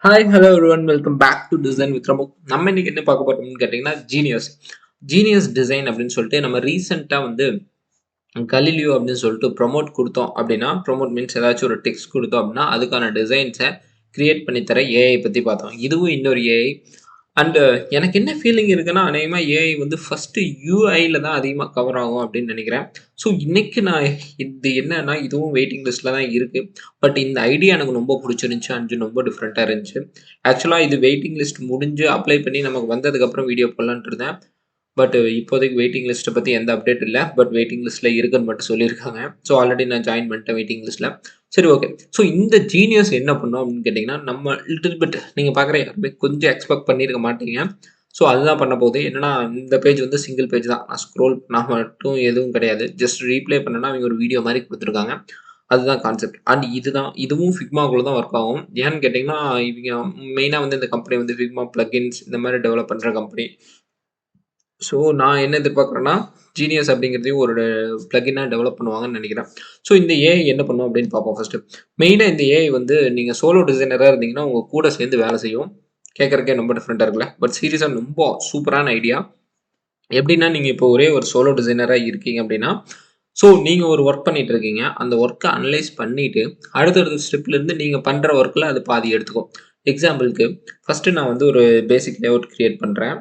Hi hello everyone welcome back to design with ரமுக். நம்ம இன்னைக்கு என்ன பார்க்க போறோம்னு கேட்டிங்கன்னா ஜீனியஸ் டிசைன் அப்படின்னு சொல்லிட்டு நம்ம ரீசெண்டாக வந்து கலிலியோ அப்படின்னு சொல்லிட்டு ப்ரொமோட் கொடுத்தோம் அப்படின்னா, ப்ரொமோட் மீன்ஸ் ஏதாச்சும் ஒரு டெக்ஸ்ட் கொடுத்தோம் அப்படின்னா அதுக்கான டிசைன்ஸை கிரியேட் பண்ணி தர ஏஐ பற்றி பார்த்தோம். இதுவும் இன்னொரு ஏஐ. அண்டு எனக்கு என்ன ஃபீலிங் இருக்குன்னா, அநேகமாக ஏஐ வந்து ஃபஸ்ட்டு யூஐயில் தான் அதிகமாக கவர் ஆகும் அப்படின்னு நினைக்கிறேன். ஸோ இன்னைக்கு நான் இது என்னன்னா, இதுவும் வெயிட்டிங் லிஸ்ட்டில் தான் இருக்குது. பட் இந்த ஐடியா எனக்கு ரொம்ப பிடிச்சிருந்துச்சி அண்ட் ரொம்ப டிஃப்ரெண்ட்டாக இருந்துச்சு. ஆக்சுவலாக இது வெயிட்டிங் லிஸ்ட் முடிஞ்சு அப்ளை பண்ணி நமக்கு வந்ததுக்கப்புறம் வீடியோ போடலான்ட்டு இருந்தேன். பட் இப்போதைக்கு வெயிட்டிங் லிஸ்ட்டை பற்றி எந்த அப்டேட் இல்லை. பட் வெயிட்டிங் லிஸ்ட்டில் இருக்குன்னு மட்டும் சொல்லியிருக்காங்க. ஸோ ஆல்ரெடி நான் ஜாயின் பண்ணிட்டேன் வெயிட்டிங் லிஸ்ட்டில். சரி, ஓகே. ஸோ இந்த ஜீனியஸ் என்ன பண்ணும் அப்படின்னு கேட்டிங்கன்னா, நம்ம லிட்டில் பிட் நீங்கள் பார்க்குற யாருமே கொஞ்சம் எக்ஸ்பெக்ட் பண்ணியிருக்க மாட்டீங்க. ஸோ அதுதான் பண்ண போகுது. என்னன்னா, இந்த பேஜ் வந்து சிங்கிள் பேஜ் தான். நான் ஸ்க்ரோல் பண்ணால் மட்டும் எதுவும் கிடையாது. ஜஸ்ட் ரீப்ளே பண்ணனா அவங்க ஒரு வீடியோ மாதிரி கொடுத்துருக்காங்க. அதுதான் கான்செப்ட். அண்ட் இதுவும் ஃபிக்மாக்குள்ள தான் ஒர்க் ஆகும். ஏன்னு கேட்டிங்கன்னா, இவங்க மெயினாக வந்து இந்த கம்பெனி வந்து ஃபிக்மா பிளகின்ஸ் இந்த மாதிரி டெவலப் பண்ணுற கம்பெனி. ஸோ நான் என்ன எதிர்பார்க்குறேன்னா, ஜீனியஸ் அப்படிங்கிறதையும் ஒரு பிளகினாக டெவலப் பண்ணுவாங்கன்னு நினைக்கிறேன். ஸோ இந்த ஏஐ என்ன பண்ணும் அப்படின்னு பார்ப்போம் ஃபஸ்ட்டு. மெயினாக இந்த ஏஐ வந்து நீங்கள் சோலோ டிசைனராக இருந்தீங்கன்னா உங்கள் கூட சேர்ந்து வேலை செய்யும். கேட்குறக்கே ரொம்ப டிஃப்ரெண்ட்டாக இருக்குல்ல. பட் சீரியஸாக ரொம்ப சூப்பரான ஐடியா. எப்படின்னா, நீங்கள் இப்போ ஒரே ஒரு சோலோ டிசைனராக இருக்கீங்க அப்படின்னா, ஸோ நீங்கள் ஒரு ஒர்க் பண்ணிட்டு இருக்கீங்க. அந்த ஒர்க்கை அனலைஸ் பண்ணிவிட்டு அடுத்தடுத்த ஸ்டெப்லேருந்து நீங்கள் பண்ணுற ஒர்க்கில் அது பாதி எடுத்துக்கும். எக்ஸாம்பிளுக்கு ஃபஸ்ட்டு நான் வந்து ஒரு பேசிக் லேஅவுட் கிரியேட் பண்ணுறேன்.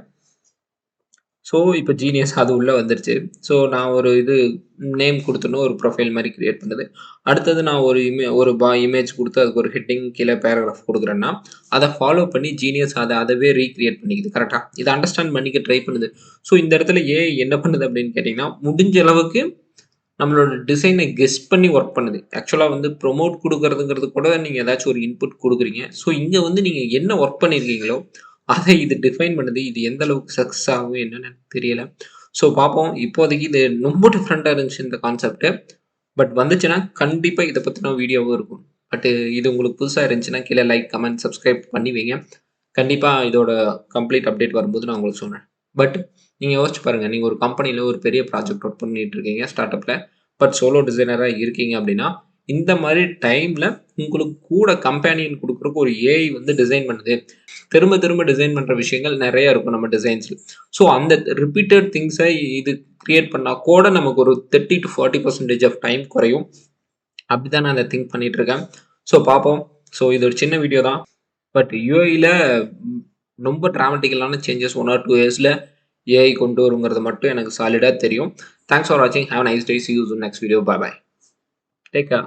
ஸோ இப்போ ஜீனியஸ் அது உள்ளே வந்துருச்சு. ஸோ நான் ஒரு நேம் கொடுத்துடணும், ஒரு ப்ரொஃபைல் மாதிரி கிரியேட் பண்ணுது. அடுத்தது நான் ஒரு இமேஜ் கொடுத்து அதுக்கு ஒரு ஹெட்டிங் கீழே பேராகிராஃப் கொடுக்குறேன்னா, அதை ஃபாலோ பண்ணி ஜீனியஸ் அதவே ரீக்ரியேட் பண்ணிக்குது. கரெக்டாக இதை அண்டர்ஸ்டாண்ட் பண்ணிக்க ட்ரை பண்ணுது. ஸோ இந்த இடத்துல ஏஐ என்ன பண்ணுது அப்படின்னு கேட்டிங்கன்னா, முடிஞ்ச அளவுக்கு நம்மளோட டிசைனை கெஸ் பண்ணி ஒர்க் பண்ணுது. ஆக்சுவலாக வந்து ப்ரொமோட் கொடுக்குறதுங்கிறது கூட நீங்கள் ஏதாச்சும் ஒரு இன்புட் கொடுக்குறீங்க. ஸோ இங்கே வந்து நீங்கள் என்ன ஒர்க் பண்ணியிருக்கீங்களோ அதை இது டிஃபைன் பண்ணுது. இது எந்த அளவுக்கு சக்ஸஸ் ஆகும் என்னன்னு எனக்கு தெரியல. ஸோ பார்ப்போம். இப்போதைக்கு இது ரொம்ப டிஃப்ரெண்ட்டாக இருந்துச்சு இந்த கான்செப்ட்டு. பட் வந்துச்சுன்னா கண்டிப்பாக இதை பற்றின வீடியோவும் இருக்கும். பட் இது உங்களுக்கு புதுசாக இருந்துச்சுன்னா கீழே லைக், கமெண்ட், சப்ஸ்கிரைப் பண்ணி வைங்க. கண்டிப்பாக இதோட கம்ப்ளீட் அப்டேட் வரும்போது நான் உங்களுக்கு சொல்கிறேன். பட் நீங்கள் யோசிச்சு பாருங்கள், நீங்கள் ஒரு கம்பெனியில் ஒரு பெரிய ப்ராஜெக்ட் ஒர்க் பண்ணிட்டு இருக்கீங்க ஸ்டார்ட் அப்பில். பட் சோலோ டிசைனராக இருக்கீங்க அப்படின்னா, இந்த மாதிரி டைமில் உங்களுக்கு கூட கம்பேனியன் கொடுக்குறக்கு ஒரு ஏஐ வந்து டிசைன் பண்ணுது. திரும்ப திரும்ப டிசைன் பண்ணுற விஷயங்கள் நிறைய இருக்கும் நம்ம டிசைன்ஸில். ஸோ அந்த ரிப்பீட்டட் திங்ஸை இது கிரியேட் பண்ணால் கூட நமக்கு ஒரு 30 to 40% ஆஃப் டைம் குறையும். அப்படி தான் நான் அதை திங்க் பண்ணிட்டு இருக்கேன். ஸோ பார்ப்போம். ஸோ இது ஒரு சின்ன வீடியோ தான். பட் யூஐயில் ரொம்ப டிராமட்டிக்கலான சேஞ்சஸ் 1 or 2 இயர்ஸில் ஏஐ கொண்டு வருங்கிறது மட்டும் எனக்கு சாலிடாக தெரியும். தேங்க்ஸ் ஃபார் வாட்சிங். Have nice day. See you soon next video. Bye bye. Take care.